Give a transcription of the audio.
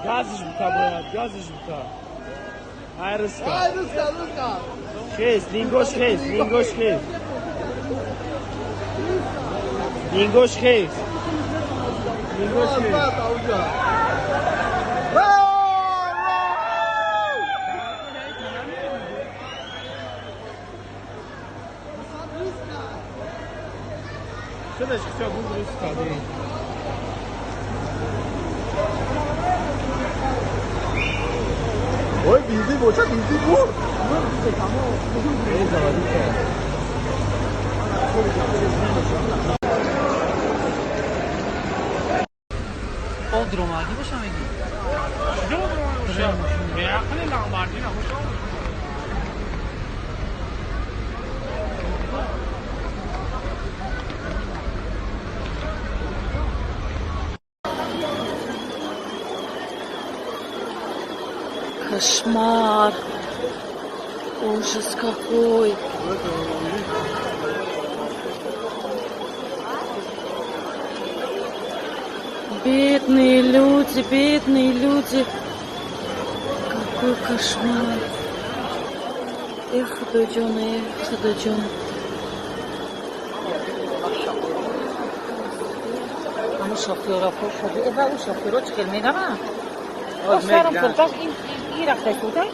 Газишка, брат, газишка. Ай, рыска. Ай, рыска. Шесть, лингош шесть, лингош шесть. Лингош шесть. Лингош шесть. Сыночка, все, будет рыска, бери. Ой, bildi boşa bildi bu. Bodrum agi boşa megi. خیلی لامباردین هم Кошмар. Ужас какой. Бедные люди. Какой кошмар. Эх, дойдем. Ama şoföre koşuyor. Eva o şoföre çıkılmıyor ama. O sarım fırtak iyi rakta kuda.